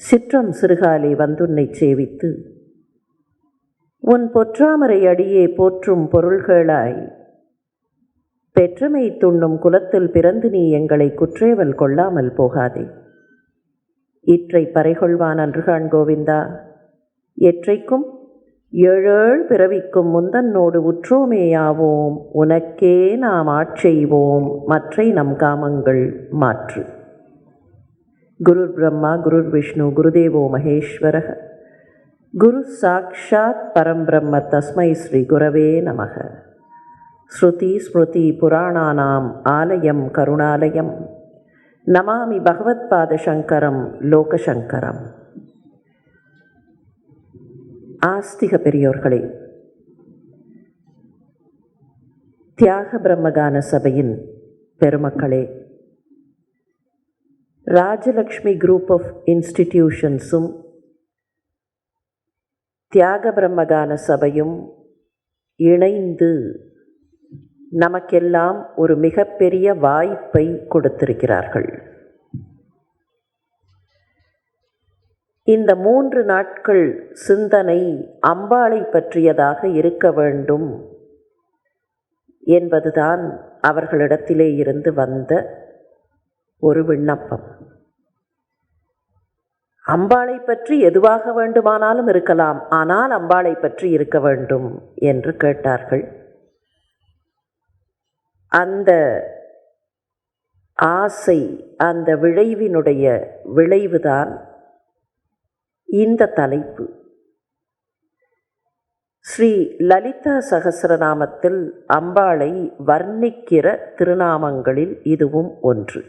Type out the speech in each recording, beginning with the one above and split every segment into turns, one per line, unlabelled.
சிற்றம் சிறுகாலே வந்துன்னைச் சேவித்து உன் பொற்றாமரை அடியே போற்றும் பொருள்களாய் பெற்றமை துண்ணும் குலத்தில் பிறந்து நீ எங்களை குற்றேவல் கொள்ளாமல் போகாதே. இற்றை பறைகொள்வான் அன்றுகான் கோவிந்தா, எற்றைக்கும் ஏழேழ் பிறவிக்கும் முந்தன்னோடு உற்றோமேயாவோம், உனக்கே நாம் ஆட்செய்வோம், மற்றை நம் காமங்கள் மாற்று. குருர் பிரம்மா குருர் விஷ்ணு குருதேவோ மகேஸ்வரः, குரு சாக்ஷாத் பரம்பிரம்ம தஸ்மை ஸ்ரீ குரவே நமக. ஸ்ருதி ஸ்மிருதி புராணானாம் ஆலயம் கருணாலயம், நமாமி பகவத்பாத சங்கரம் லோகசங்கரம். ஆஸ்திக பெரியோர்களே, தியாக பிரம்மகான சபையின் பெருமக்களே, ராஜலக்ஷ்மி குரூப் ஆஃப் இன்ஸ்டிடியூஷன்ஸும் தியாக பிரம்மகான சபையும் இணைந்து நமக்கெல்லாம் ஒரு மிகப்பெரிய வாய்ப்பை கொடுத்திருக்கிறார்கள். இந்த 3 நாட்கள் சிந்தனை அம்பாளை பற்றியதாக இருக்க வேண்டும் என்பதுதான் அவர்களிடத்திலே இருந்து வந்த ஒரு விண்ணப்பம். அம்பாளை பற்றி எதுவாக வேண்டுமானாலும் இருக்கலாம், ஆனால் அம்பாளை பற்றி இருக்க வேண்டும் என்று கேட்டார்கள். அந்த ஆசை, அந்த விளைவினுடைய விளைவுதான் இந்த தலைப்பு. ஸ்ரீ லலிதா சகஸ்ரநாமத்தில் அம்பாளை வர்ணிக்கிற திருநாமங்களில் இதுவும் ஒன்று.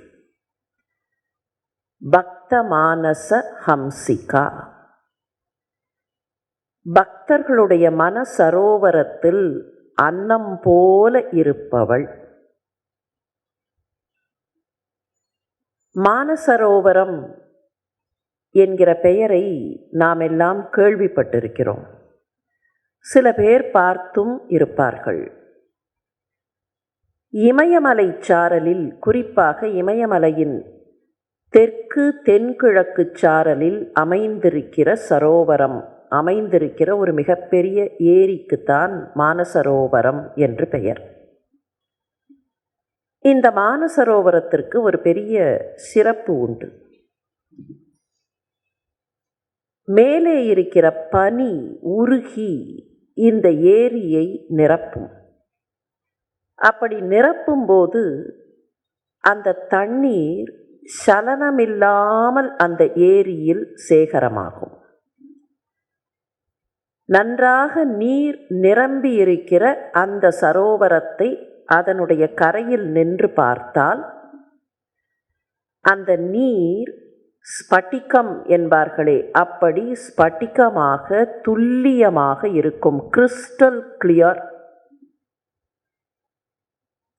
பக்தமானச ஹம்சிகா, பக்தர்களுடைய மனசரோவரத்தில் அன்னம் போல இருப்பவள். மானசரோவரம் என்கிற பெயரை நாம் எல்லாம் கேள்விப்பட்டிருக்கிறோம். சில பேர் பார்த்தும் இருப்பார்கள். இமயமலை சாரலில், குறிப்பாக இமயமலையின் தெற்கு தென்கிழக்கு சாரலில் அமைந்திருக்கிற சரோவரம், அமைந்திருக்கிற ஒரு மிகப்பெரிய ஏரிக்குத்தான் மானசரோவரம் என்று பெயர். இந்த மானசரோவரத்திற்கு ஒரு பெரிய சிறப்பு உண்டு. மேலே இருக்கிற பனி உருகி இந்த ஏரியை நிரப்பும். அப்படி நிரப்பும் போது அந்த தண்ணீர் சலனமில்லாமல் அந்த ஏரியில் சேகரமாகும். நன்றாக நீர் நிரம்பி இருக்கிற அந்த சரோவரத்தை அதனுடைய கரையில் நின்று பார்த்தால் அந்த நீர் ஸ்பட்டிகம் என்பார்களே, அப்படி ஸ்பட்டிகமாக துல்லியமாக இருக்கும், கிறிஸ்டல் கிளியர்.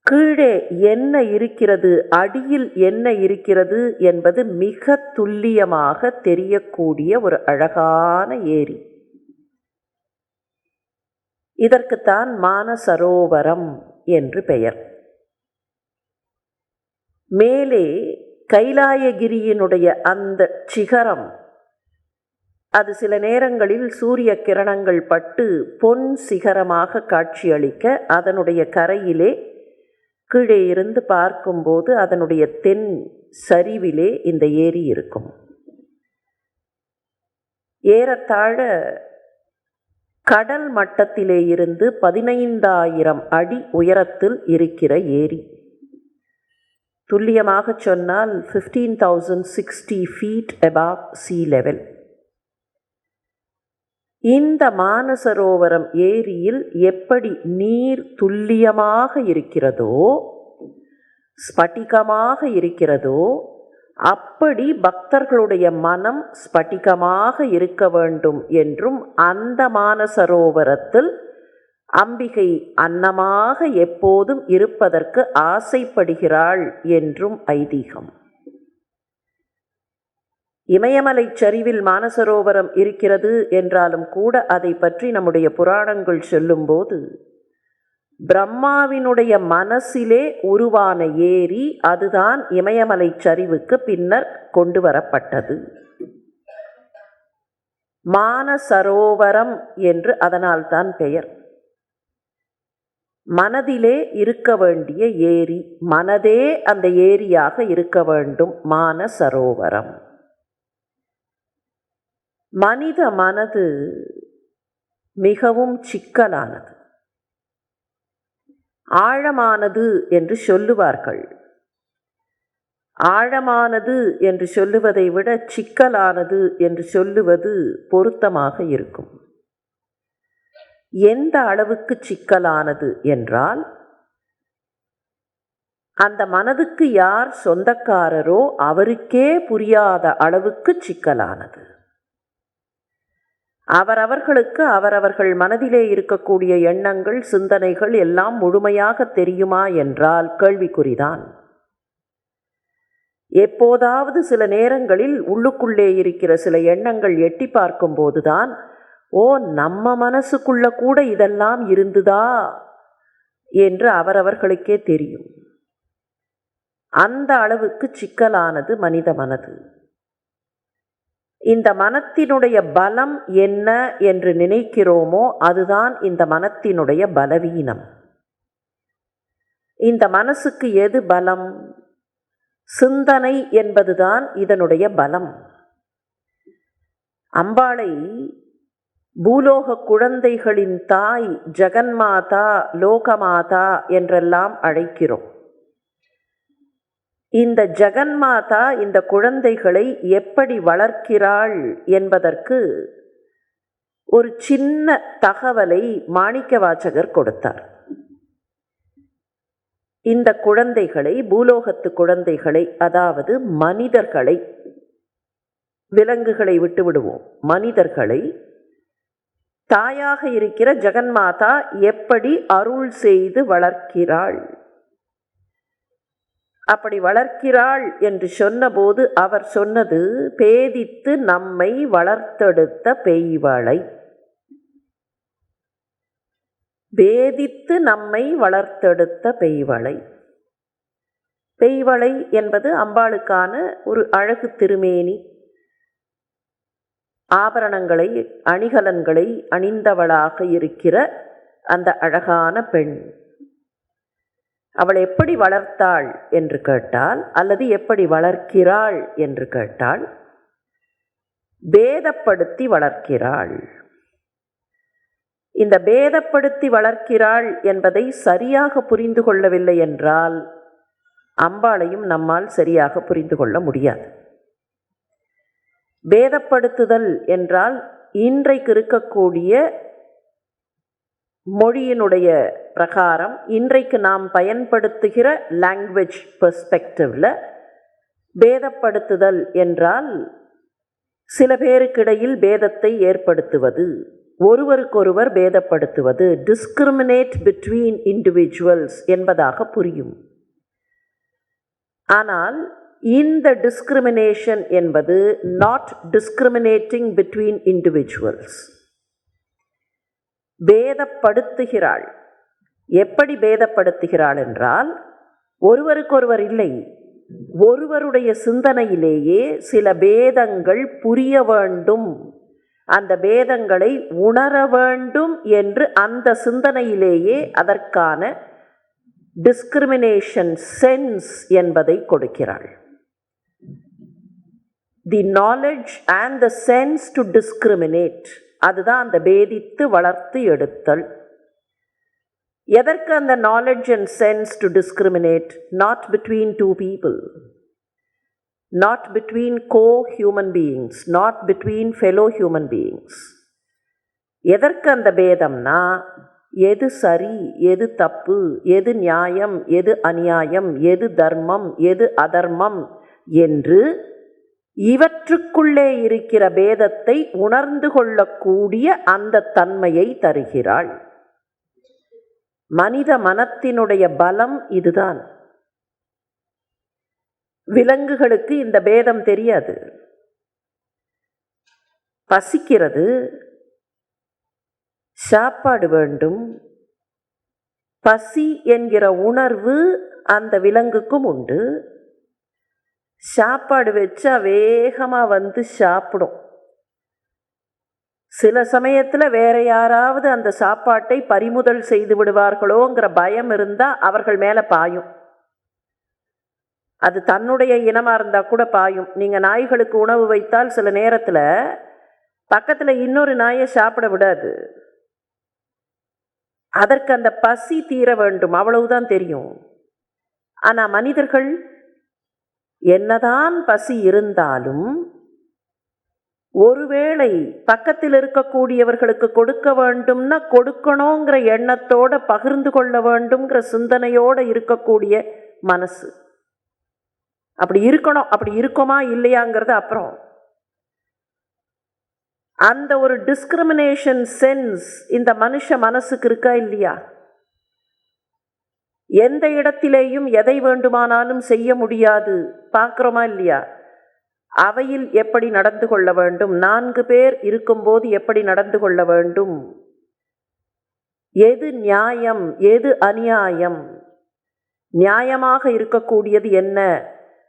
கீழே என்ன இருக்கிறது, அடியில் என்ன இருக்கிறது என்பது மிக துல்லியமாக தெரியக்கூடிய ஒரு அழகான ஏரி. இதற்குத்தான் மானசரோவரம் என்று பெயர். மேலே கைலாயகிரியினுடைய அந்த சிகரம், அது சில நேரங்களில் சூரிய கிரணங்கள் பட்டு பொன் சிகரமாக காட்சியளிக்க, அதனுடைய கரையிலே கீழே இருந்து பார்க்கும்போது அதனுடைய தென் சரிவிலே இந்த ஏரி இருக்கும். ஏறத்தாழ கடல் மட்டத்திலே இருந்து 15,000 அடி உயரத்தில் இருக்கிற ஏரி. துல்லியமாக சொன்னால் 15,060 feet above sea level. இந்த மானசரோவரம் ஏரியில் எப்படி நீர் துல்லியமாக இருக்கிறதோ, ஸ்பட்டிகமாக இருக்கிறதோ, அப்படி பக்தர்களுடைய மனம் ஸ்பட்டிகமாக இருக்க வேண்டும் என்றும், அந்த மானசரோவரத்தில் அம்பிகை அன்னமாக எப்போதும் இருப்பதற்கு ஆசைப்படுகிறாள் என்றும் ஐதீகம். இமயமலை சரிவில் மானசரோவரம் இருக்கிறது என்றாலும் கூட அதை பற்றி நம்முடைய புராணங்கள் சொல்லும்போது பிரம்மாவினுடைய மனசிலே உருவான ஏரி, அதுதான் இமயமலை சரிவுக்கு பின்னர் கொண்டு வரப்பட்டது. மானசரோவரம் என்று அதனால்தான் பெயர். மனதிலே இருக்க வேண்டிய ஏரி, மனதே அந்த ஏரியாக இருக்க வேண்டும். மானசரோவரம். மனித மனது மிகவும் சிக்கலானது, ஆழமானது என்று சொல்லுவார்கள். ஆழமானது என்று சொல்லுவதை விட சிக்கலானது என்று சொல்லுவது பொருத்தமாக இருக்கும். எந்த அளவுக்கு சிக்கலானது என்றால், அந்த மனதுக்கு யார் சொந்தக்காரரோ அவருக்கே புரியாத அளவுக்கு சிக்கலானது. அவரவர்களுக்கு அவரவர்கள் மனதிலே இருக்கக்கூடிய எண்ணங்கள், சிந்தனைகள் எல்லாம் முழுமையாக தெரியுமா என்றால் கேள்விக்குறிதான். எப்போதாவது சில நேரங்களில் உள்ளுக்குள்ளே இருக்கிற சில எண்ணங்கள் எட்டி பார்க்கும்போதுதான், ஓ, நம்ம மனசுக்குள்ள கூட இதெல்லாம் இருந்துதா என்று அவரவர்களுக்கே தெரியும். அந்த அளவுக்கு சிக்கலானது மனித மனது. இந்த மனத்தினுடைய பலம் என்ன என்று நினைக்கிறோமோ அதுதான் இந்த மனத்தினுடைய பலவீனம். இந்த மனசுக்கு எது பலம்? சிந்தனை என்பதுதான் இதனுடைய பலம். அம்பாளை பூலோக குழந்தைகளின் தாய், ஜெகன்மாதா, லோகமாதா என்றெல்லாம் அழைக்கிறோம். இந்த ஜெகன்மாதா இந்த குழந்தைகளை எப்படி வளர்க்கிறாள் என்பதற்கு ஒரு சின்ன தகவலை மாணிக்கவாசகர் கொடுத்தார். இந்த குழந்தைகளை, பூலோகத்து குழந்தைகளை, அதாவது மனிதர்களை, விலங்குகளை விட்டுவிடுவோம், மனிதர்களை தாயாக இருக்கிற ஜெகன்மாதா எப்படி அருள் செய்து வளர்க்கிறாள். அப்படி வளர்க்கிறாள் என்று சொன்னபோது அவர் சொன்னது, பேதித்து நம்மை வளர்த்தெடுத்த பெய்வளை. பேதித்து நம்மை வளர்த்தெடுத்த பெய்வளை. பெய்வளை என்பது அம்பாளுக்கான ஒரு அழகு திருமேனி, ஆபரணங்களை, அணிகலன்களை அணிந்தவளாக இருக்கிற அந்த அழகான பெண். அவள் எப்படி வளர்த்தாள் என்று கேட்டால், அல்லது எப்படி வளர்க்கிறாள் என்று கேட்டால், பேதப்படுத்தி வளர்க்கிறாள். இந்த பேதப்படுத்தி வளர்க்கிறாள் என்பதை சரியாக புரிந்து கொள்ளவில்லை என்றால் அம்பாளையும் நம்மால் சரியாக புரிந்து கொள்ள முடியாது. பேதப்படுத்துதல் என்றால் இன்றைக்கு இருக்கக்கூடிய மொழியினுடைய பிரகாரம், இன்றைக்கு நாம் பயன்படுத்துகிற லாங்குவேஜ் பெர்ஸ்பெக்டிவ்ல பேதப்படுத்துதல் என்றால் சில பேருக்கிடையில் பேதத்தை ஏற்படுத்துவது, ஒருவருக்கொருவர் பேதப்படுத்துவது, டிஸ்கிரிமினேட் பிட்வீன் இண்டிவிஜுவல்ஸ் என்பதாக புரியும். ஆனால் இந்த டிஸ்கிரிமினேஷன் என்பது நாட் டிஸ்கிரிமினேட்டிங் பிட்வீன் இண்டிவிஜுவல்ஸ். பேதப்படுத்துகிறாள். எப்படி பேதப்படுத்துகிறாள் என்றால், ஒருவருக்கொருவர் இல்லை, ஒருவருடைய சிந்தனையிலேயே சில பேதங்கள் புரிய வேண்டும், அந்த பேதங்களை உணர வேண்டும் என்று அந்த சிந்தனையிலேயே அதற்கான டிஸ்கிரிமினேஷன் சென்ஸ் என்பதை கொடுக்கிறாள். The knowledge and the sense to discriminate, அதுதான் அந்த பேதித்து வளர்த்து எடுத்தல். எதற்கு அந்த knowledge and sense to discriminate? Not between two people, not between co-human beings, not between fellow human beings. எதற்கு அந்த பேதம்னா, எது சரி, எது தப்பு, எது நியாயம், எது அநியாயம், எது தர்மம், எது அதர்மம் என்று இவற்றுக்குள்ளே இருக்கிற பேதத்தை உணர்ந்து கொள்ளக்கூடிய அந்த தன்மையை தருகிறாள். மனித மனத்தினுடைய பலம் இதுதான். விலங்குகளுக்கு இந்த பேதம் தெரியாது. பசிக்கிறது, சாப்பாடு வேண்டும், பசி என்கிற உணர்வு அந்த விலங்குக்கும் உண்டு. சாப்பாடு வச்சா வேகமாக வந்து சாப்பிடும். சில சமயத்தில் வேற யாராவது அந்த சாப்பாட்டை பறிமுதல் செய்து விடுவார்களோங்கிற பயம் இருந்தால் அவர்கள் மேலே பாயும். அது தன்னுடைய இனமாக இருந்தால் கூட பாயும். நீங்கள் நாய்களுக்கு உணவு வைத்தால் சில நேரத்தில் பக்கத்தில் இன்னொரு நாயை சாப்பிட விடாது. அதற்கு அந்த பசி தீர வேண்டும், அவ்வளவுதான் தெரியும். ஆனால் மனிதர்கள் என்னதான் பசி இருந்தாலும் ஒருவேளை பக்கத்தில் இருக்கக்கூடியவர்களுக்கு கொடுக்க வேண்டும்னா கொடுக்கணுங்கிற எண்ணத்தோட பகிர்ந்து கொள்ள வேண்டும்ங்கிற சிந்தனையோடு இருக்கக்கூடிய மனசு. அப்படி இருக்கணும். அப்படி இருக்குமா இல்லையாங்கிறது அப்புறம். அந்த ஒரு டிஸ்கிரிமினேஷன் சென்ஸ் இந்த மனுஷ மனசுக்கு இருக்கா இல்லையா? எந்த இடத்திலேயும் எதை வேண்டுமானாலும் செய்ய முடியாது, பார்க்குறோமா இல்லையா? அவையில் எப்படி நடந்து கொள்ள வேண்டும், 4 பேர் இருக்கும்போது எப்படி நடந்து கொள்ள வேண்டும், எது நியாயம் எது அநியாயம், நியாயமாக இருக்கக்கூடியது என்ன,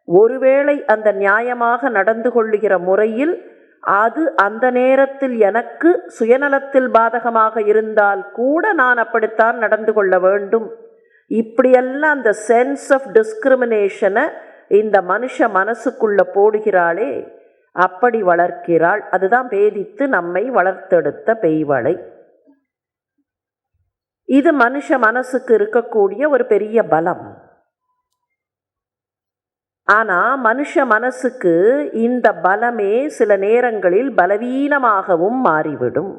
ஒருவேளை அந்த நியாயமாக நடந்து கொள்ளுகிற முறையில் அது அந்த நேரத்தில் எனக்கு சுயநலத்தில் பாதகமாக இருந்தால் கூட நான் அப்படித்தான் நடந்து கொள்ள வேண்டும். இப்படியெல்லாம் அந்த சென்ஸ் ஆஃப் டிஸ்கிரிமினேஷனை இந்த மனுஷ மனசுக்குள்ள போடுகிறாளே, அப்படி வளர்க்கிறாள். அதுதான் பேதித்து நம்மை வளர்த்தெடுத்த பெய்வளை. இது மனுஷ மனசுக்கு இருக்கக்கூடிய ஒரு பெரிய பலம். ஆனால் மனுஷ மனசுக்கு இந்த பலமே சில நேரங்களில் பலவீனமாகவும் மாறிவிடும்.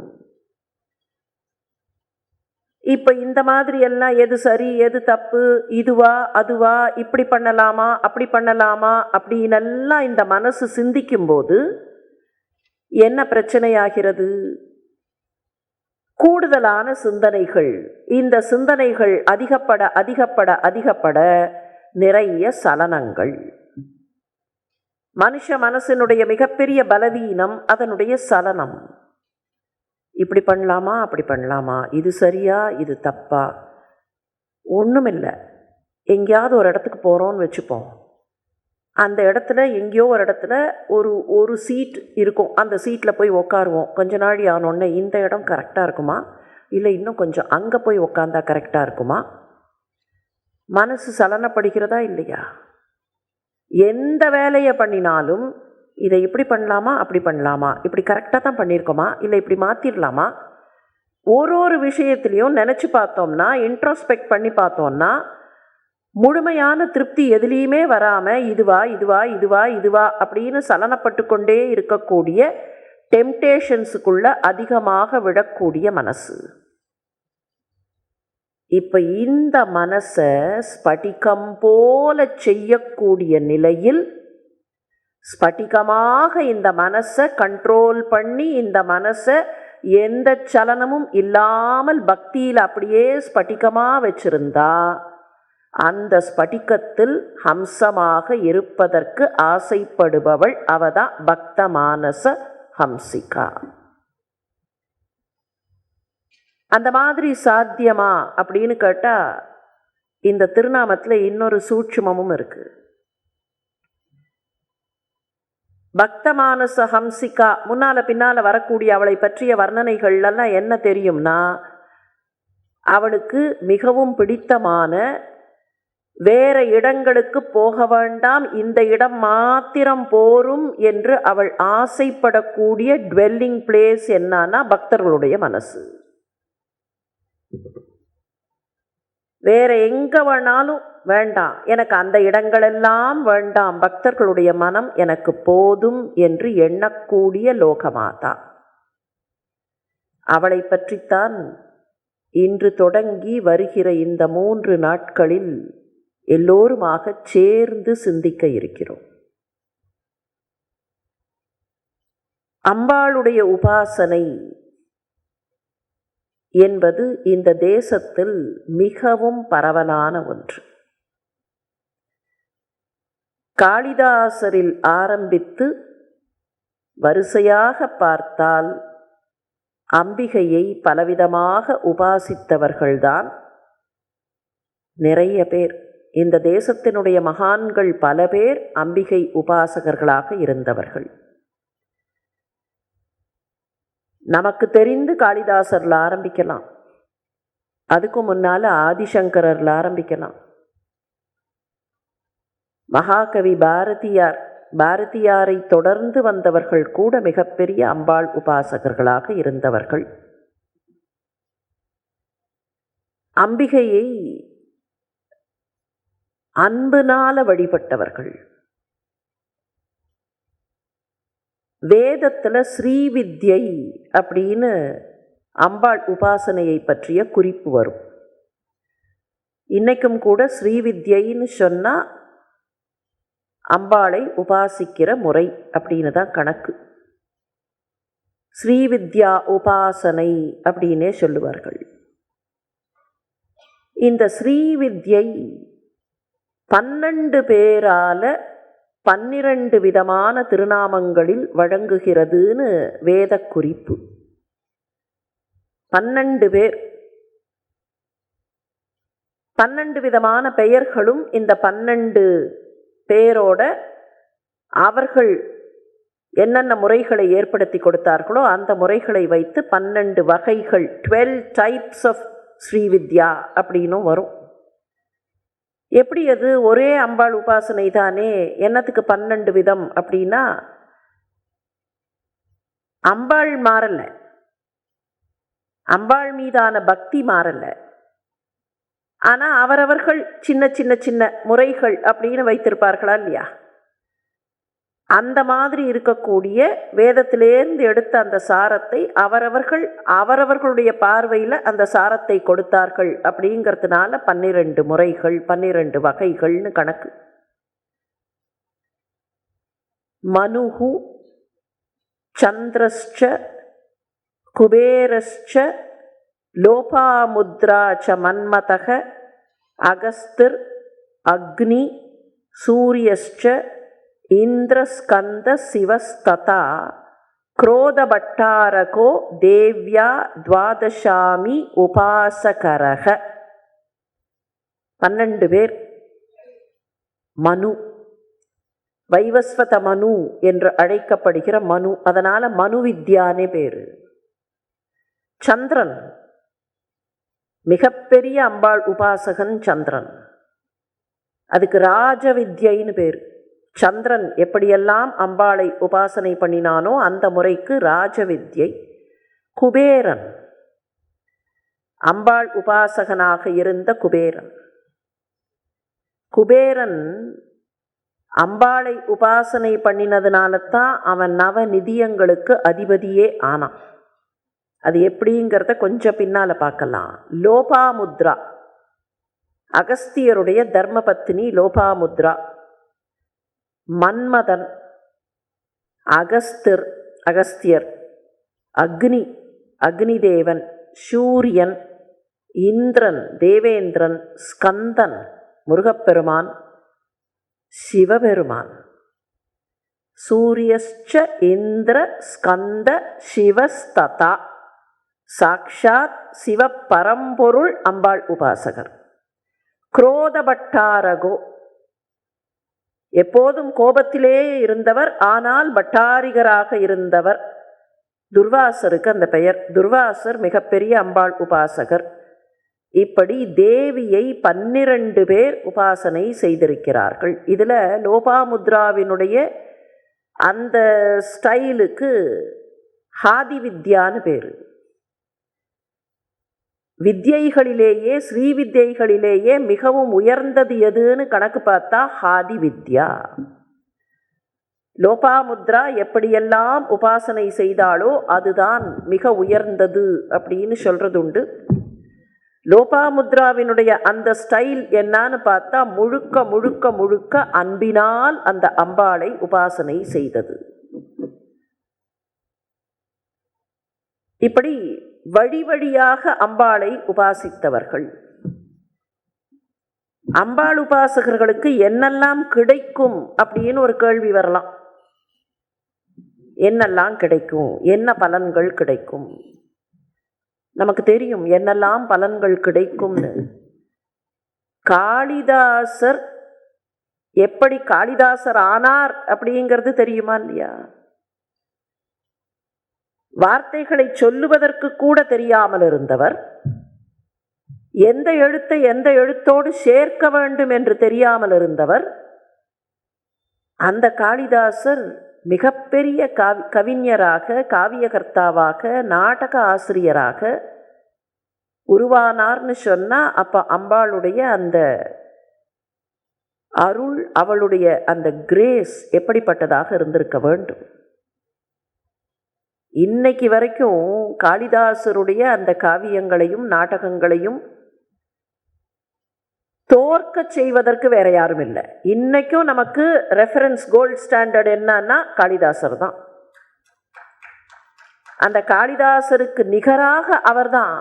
இப்போ இந்த மாதிரி எல்லாம் எது சரி எது தப்பு, இதுவா அதுவா, இப்படி பண்ணலாமா அப்படி பண்ணலாமா அப்படின்னெல்லாம் இந்த மனசு சிந்திக்கும்போது என்ன பிரச்சனையாகிறது? கூடுதலான சிந்தனைகள். இந்த சிந்தனைகள் அதிகப்பட அதிகப்பட அதிகப்பட நிறைய சலனங்கள். மனுஷ மனசினுடைய மிகப்பெரிய பலவீனம் அதனுடைய சலனம். இப்படி பண்ணலாமா அப்படி பண்ணலாமா, இது சரியா இது தப்பா, ஒன்றுமில்லை. எங்கேயாவது ஒரு இடத்துக்கு போகிறோன்னு வச்சுப்போம். அந்த இடத்துல எங்கேயோ ஒரு இடத்துல ஒரு சீட் இருக்கும். அந்த சீட்டில் போய் உக்காருவோம். கொஞ்ச நாள் ஆனோடனே இந்த இடம் கரெக்டாக இருக்குமா, இல்லை இன்னும் கொஞ்சம் அங்கே போய் உக்காந்தா கரெக்டாக இருக்குமா? மனசு சலனப்படுகிறதா இல்லையா? எந்த வேலையை பண்ணினாலும் இதை இப்படி பண்ணலாமா அப்படி பண்ணலாமா, இப்படி கரெக்டாக தான் பண்ணியிருக்கோமா இல்லை இப்படி மாற்றிடலாமா? ஒரு விஷயத்துலையும் நினச்சி பார்த்தோம்னா, இன்ட்ரோஸ்பெக்ட் பண்ணி பார்த்தோம்னா முழுமையான திருப்தி எதுலேயுமே வராமல் இதுவா இதுவா இதுவா இதுவா அப்படின்னு சலனப்பட்டு கொண்டே இருக்கக்கூடிய டெம்டேஷன்ஸுக்குள்ள அதிகமாக விடக்கூடிய மனசு. இப்போ இந்த மனசை ஸ்படிகம் போல செய்யக்கூடிய நிலையில் ஸ்படிகமாக இந்த மனசை கண்ட்ரோல் பண்ணி இந்த மனசை எந்த சலனமும் இல்லாமல் பக்தியில் அப்படியே ஸ்படிகமாக வச்சிருந்தா அந்த ஸ்படிகத்தில் ஹம்சமாக இருப்பதற்கு ஆசைப்படுபவள் அவதான் பக்த மானச ஹம்சிகா. அந்த மாதிரி சாத்தியமா அப்படின்னு கேட்டால் இந்த திருநாமத்தில் இன்னொரு சூட்சுமமும் இருக்கு. பக்தமானச ஹம்சிகா முன்னால் பின்னால் வரக்கூடிய அவளை பற்றிய வர்ணனைகள்லாம் என்ன தெரியும்னா, அவளுக்கு மிகவும் பிடித்தமான வேற இடங்களுக்கு போக வேண்டாம், இந்த இடம் மாத்திரம் போரும் என்று அவள் ஆசைப்படக்கூடிய டுவெல்லிங் பிளேஸ் என்னன்னா பக்தர்களுடைய மனசு. வேற எங்க வேணாலும் வேண்டாம், எனக்கு அந்த இடங்களெல்லாம் வேண்டாம், பக்தர்களுடைய மனம் எனக்கு போதும் என்று எண்ணக்கூடிய லோகமாதா. அவளை பற்றித்தான் இன்று தொடங்கி வருகிற இந்த 3 நாட்களில் எல்லோருமாக சேர்ந்து சிந்திக்க இருக்கிறோம். அம்பாளுடைய உபாசனை என்பது இந்த தேசத்தில் மிகவும் பரவலான ஒன்று. காளிதாசரில் ஆரம்பித்து வரிசையாக பார்த்தால் அம்பிகையை பலவிதமாக உபாசித்தவர்கள்தான் நிறைய பேர். இந்த தேசத்தினுடைய மகான்கள் பல பேர் அம்பிகை உபாசகர்களாக இருந்தவர்கள். நமக்கு தெரிந்து காளிதாசரில் ஆரம்பிக்கலாம், அதுக்கு முன்னால் ஆதிசங்கரில் ஆரம்பிக்கலாம். மகாகவி பாரதியாரை தொடர்ந்து வந்தவர்கள் கூட மிகப்பெரிய அம்பாள் உபாசகர்களாக இருந்தவர்கள். அம்பிகையை அன்புனால வழிபட்டவர்கள். வேதத்தில் ஸ்ரீவித்யை அப்படின்னு அம்பாள் உபாசனையை பற்றிய குறிப்பு வரும். இன்னைக்கும் கூட ஸ்ரீவித்யைன்னு சொன்னால் அம்பாளை உபாசிக்கிற முறை அப்படின்னு தான் கணக்கு. ஸ்ரீவித்யா உபாசனை அப்படின்னே சொல்லுவார்கள். இந்த ஸ்ரீவித்யை 12 பேரால 12 விதமான திருநாமங்களில் வழங்குகிறதுன்னு வேத குறிப்பு. 12 பேர், 12 விதமான பெயர்களும் இந்த 12 பேரோட அவர்கள் என்னென்ன முறைகளை ஏற்படுத்தி கொடுத்தார்களோ அந்த முறைகளை வைத்து 12 வகைகள், 12 டைப்ஸ் ஆஃப் ஸ்ரீவித்யா அப்படின்னும் வரும். எப்படி அது ஒரே அம்பாள் உபாசனை தானே, என்னத்துக்கு 12 விதம் அப்படின்னா, அம்பாள் மாறல, அம்பாள் மீதான பக்தி மாறல. ஆனால் அவரவர்கள் சின்ன சின்ன சின்ன முறைகள் அப்படின்னு வைத்திருப்பார்களா இல்லையா? அந்த மாதிரி இருக்கக்கூடிய வேதத்திலேருந்து எடுத்த அந்த சாரத்தை அவரவர்களுடைய பார்வையில் அந்த சாரத்தை கொடுத்தார்கள். அப்படிங்கிறதுனால 12 முறைகள், 12 வகைகள்னு கணக்கு. மனுஹு சந்திரஸ்ச குபேரஸ்ச லோபாமுத்ரா ச மன்மதக அகஸ்திர் அக்னி சூரியஸ்ச இந்திரஸ்கந்த சிவஸ்ததா குரோதபட்டாரகோ தேவ்யா துவாதசாமி உபாசகரக. 12 பேர். மனு, வைவஸ்வத மனு என்று அழைக்கப்படுகிற மனு, அதனால மனு வித்யானே பேரு. சந்திரன், மிகப்பெரிய அம்பாள் உபாசகன் சந்திரன், அதுக்கு ராஜவித்யைன்னு பேர். சந்திரன் எப்படியெல்லாம் அம்பாளை உபாசனை பண்ணினானோ அந்த முறைக்கு ராஜவித்யை. குபேரன், அம்பாள் உபாசகனாக இருந்த குபேரன். குபேரன் அம்பாளை உபாசனை பண்ணினதுனால தான் அவன் நவநிதியங்களுக்கு அதிபதியே ஆனான். அது எப்படிங்கிறத கொஞ்சம் பின்னால் பார்க்கலாம். லோபாமுத்ரா, அகஸ்தியருடைய தர்மபத்தினி லோபாமுத்ரா. மன்மதன், அகஸ்தியர், அக்னி, அக்னிதேவன், சூரியன், இந்திரன், தேவேந்திரன், ஸ்கந்தன், முருகப்பெருமான், சிவபெருமான். சூரியஸ்ச இந்திர ஸ்கந்த சிவஸ்ததா, சாக்ஷாத் சிவ பரம்பொருள் அம்பாள் உபாசகர். குரோதபட்டாரகோ, எப்போதும் கோபத்திலே இருந்தவர், ஆனால் பட்டாரிகராக இருந்தவர். துர்வாசருக்கு அந்த பெயர். துர்வாசர் மிகப்பெரிய அம்பாள் உபாசகர். இப்படி தேவியை 12 பேர் உபாசனை செய்திருக்கிறார்கள். இதில் லோபாமுத்ராவினுடைய அந்த ஸ்டைலுக்கு ஹாதி வித்யான்னு பேர். வித்யைகளிலேயே, ஸ்ரீவித்யைகளிலேயே மிகவும் உயர்ந்தது எதுன்னு கணக்கு பார்த்தா ஹாதி வித்யா. லோபாமுத்ரா எப்படியெல்லாம் உபாசனை செய்தாலோ அதுதான் மிக உயர்ந்தது அப்படின்னு சொல்றது உண்டு. லோபாமுத்ராவினுடைய அந்த ஸ்டைல் என்னான்னு பார்த்தா முழுக்க முழுக்க முழுக்க அன்பினால் அந்த அம்பாளை உபாசனை செய்தது. இப்படி வழி வழியாக அம்பாளை உபாசித்தவர்கள். அம்பாள் உபாசகர்களுக்கு என்னெல்லாம் கிடைக்கும் அப்படின்னு ஒரு கேள்வி வரலாம். என்னெல்லாம் கிடைக்கும், என்ன பலன்கள் கிடைக்கும்? நமக்கு தெரியும் என்னெல்லாம் பலன்கள் கிடைக்கும்னு. காளிதாசர் எப்படி காளிதாசர் ஆனார் அப்படிங்கிறது தெரியுமா இல்லையா? வார்த்தைகளை சொல்லுவதற்கு கூட தெரியாமல் இருந்தவர், எந்த எழுத்தை எந்த எழுத்தோடு சேர்க்க வேண்டும் என்று தெரியாமல் இருந்தவர். அந்த காளிதாசர் மிகப்பெரிய கவிஞராக, காவியகர்த்தாவாக, நாடக ஆசிரியராக உருவானார்னு சொன்னால் அப்போ அம்பாளுடைய அந்த அருள், அவளுடைய அந்த கிரேஸ் எப்படிப்பட்டதாக இருந்திருக்க வேண்டும். இன்னைக்கு வரைக்கும் காளிதாசருடைய அந்த காவியங்களையும் நாடகங்களையும் தோற்க செய்வதற்கு வேற யாரும் இல்லை. இன்னைக்கும் நமக்கு ரெஃபரன்ஸ் கோல்ட் ஸ்டாண்டர்ட் என்னன்னா காளிதாசர் தான். அந்த காளிதாசருக்கு நிகராக அவர்தான்.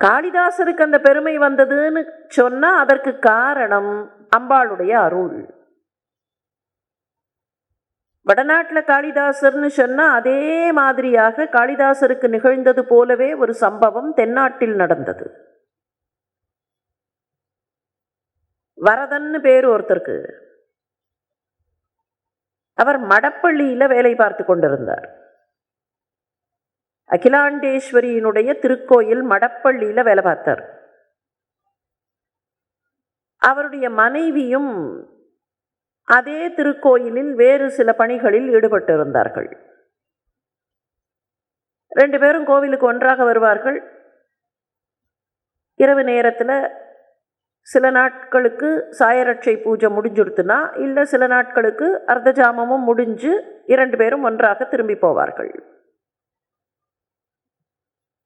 காளிதாசருக்கு அந்த பெருமை வந்ததுன்னு சொன்னா அதற்கு காரணம் அம்பாளுடைய அருள். வடநாட்டில் காளிதாசர்னு சொன்னா அதே மாதிரியாக காளிதாசருக்கு நிகழ்ந்தது போலவே ஒரு சம்பவம் தென்னாட்டில் நடந்தது. வரதன்னு பேர் ஒருத்தருக்கு. அவர் மடப்பள்ளியில் வேலை பார்த்து கொண்டிருந்தார். அகிலாண்டேஸ்வரியினுடைய திருக்கோயில் மடப்பள்ளியில் வேலை பார்த்தார். அவருடைய மனைவியும் அதே திருக்கோயிலில் வேறு சில பணிகளில் ஈடுபட்டிருந்தார்கள். 2 பேரும் கோவிலுக்கு ஒன்றாக வருவார்கள். இரவு நேரத்தில் சில நாட்களுக்கு சாயரட்சை பூஜை முடிஞ்சுடுத்துனா, இல்லை சில நாட்களுக்கு அர்த்தஜாமமும் முடிஞ்சு 2 பேரும் ஒன்றாக திரும்பி போவார்கள்.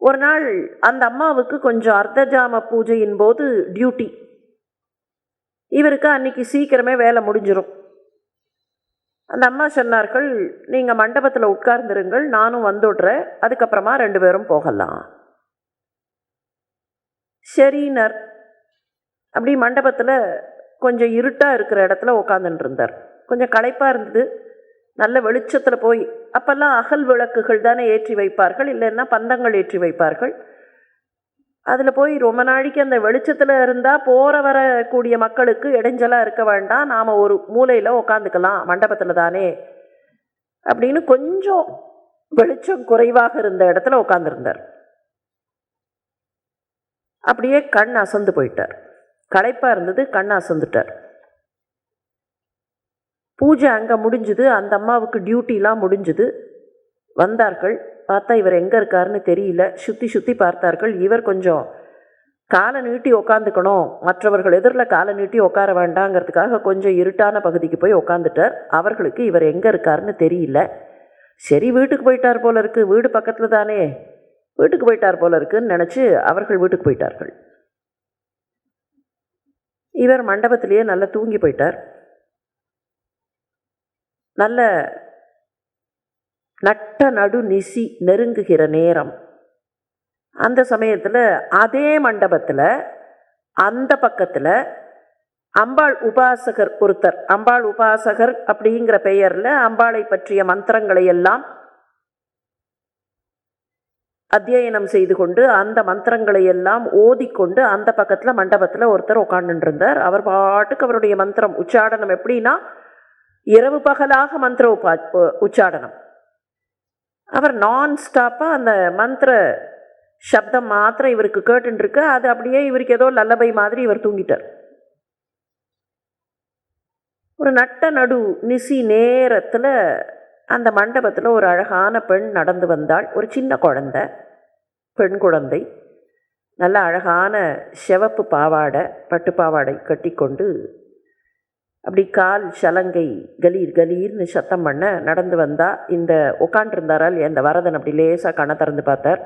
ஒரு நாள் அந்த அம்மாவுக்கு கொஞ்சம் அர்த்தஜாம பூஜையின் போது டியூட்டி. இவருக்கு அன்னைக்கு சீக்கிரமே வேலை முடிஞ்சிடும். அந்த அம்மா சொன்னார்கள், நீங்கள் மண்டபத்தில் உட்கார்ந்துருங்கள், நானும் வந்துடுறேன், அதுக்கப்புறமா 2 பேரும் போகலாம். சரினர். அப்படி மண்டபத்தில் கொஞ்சம் இருட்டாக இருக்கிற இடத்துல உட்காந்துட்டு இருந்தார். கொஞ்சம் களைப்பாக இருந்தது. நல்ல வெளிச்சத்தில் போய், அப்போல்லாம் அகல் விளக்குகள் தானே ஏற்றி வைப்பார்கள், இல்லைன்னா பந்தங்கள் ஏற்றி வைப்பார்கள். அதில் போய் ரொம்ப நாளைக்கு அந்த வெளிச்சத்தில் இருந்தால் போகிற வரக்கூடிய மக்களுக்கு இடைஞ்சலாக இருக்க வேண்டாம், நாம் ஒரு மூலையில் உக்காந்துக்கலாம், மண்டபத்தில் தானே அப்படின்னு கொஞ்சம் வெளிச்சம் குறைவாக இருந்த இடத்துல உட்காந்துருந்தார். அப்படியே கண் அசந்து போயிட்டார். களைப்பாக இருந்தது, கண் அசந்துட்டார். பூஜை அங்கே முடிஞ்சுது. அந்த அம்மாவுக்கு டியூட்டிலாம் முடிஞ்சுது. வந்தார்கள். பார்த்தா இவர் எங்கே இருக்காருன்னு தெரியல. சுற்றி பார்த்தார்கள். இவர் கொஞ்சம் காலை நீட்டி உக்காந்துக்கணும், மற்றவர்கள் எதிரில் காலை நீட்டி உட்கார வேண்டாங்கிறதுக்காக கொஞ்சம் இருட்டான பகுதிக்கு போய் உக்காந்துட்டார். அவர்களுக்கு இவர் எங்கே இருக்காருன்னு தெரியல. சரி, வீட்டுக்கு போயிட்டார் போல இருக்கு, வீடு பக்கத்தில் தானே, வீட்டுக்கு போயிட்டார் போல இருக்குன்னு நினச்சி அவர்கள் வீட்டுக்கு போயிட்டார்கள். இவர் மண்டபத்திலேயே நல்லா தூங்கி போயிட்டார். நல்ல நட்ட நடு நிசி நெருங்குகிற நேரம். அந்த சமயத்தில் அதே மண்டபத்தில் அந்த பக்கத்தில் அம்பாள் உபாசகர் ஒருத்தர், அம்பாள் உபாசகர் அப்படிங்கிற பெயரில் அம்பாளை பற்றிய மந்திரங்களை எல்லாம் அத்தியனம் செய்து கொண்டு அந்த மந்திரங்களை எல்லாம் ஓதிக்கொண்டு அந்த பக்கத்தில் மண்டபத்தில் ஒருத்தர் உட்காந்துட்டு இருந்தார். அவர் பாட்டுக்கு அவருடைய மந்திரம் உச்சாடனம் எப்படின்னா இரவு பகலாக மந்திர உச்சாடனம். அவர் நான் ஸ்டாப்பாக அந்த மந்திர சப்தம் மாத்திரம் இவருக்கு கேட்டுருக்கு. அது அப்படியே இவருக்கு ஏதோ லல்லபை மாதிரி இவர் தூங்கிட்டார். ஒரு நட்ட நடு நிசி நேரத்தில் அந்த மண்டபத்தில் ஒரு அழகான பெண் நடந்து வந்தாள். ஒரு சின்ன குழந்தை, பெண் குழந்தை, நல்ல அழகான சிவப்பு பாவாடை, பட்டு பாவாடை கட்டி கொண்டு அப்படி கால் சலங்கை கலீர் கலீர்னு சத்தம் பண்ண நடந்து வந்தால். இந்த உட்காண்டிருந்தாரால் அந்த வரதன் அப்படி லேசாக கண்ணை திறந்து பார்த்தார்.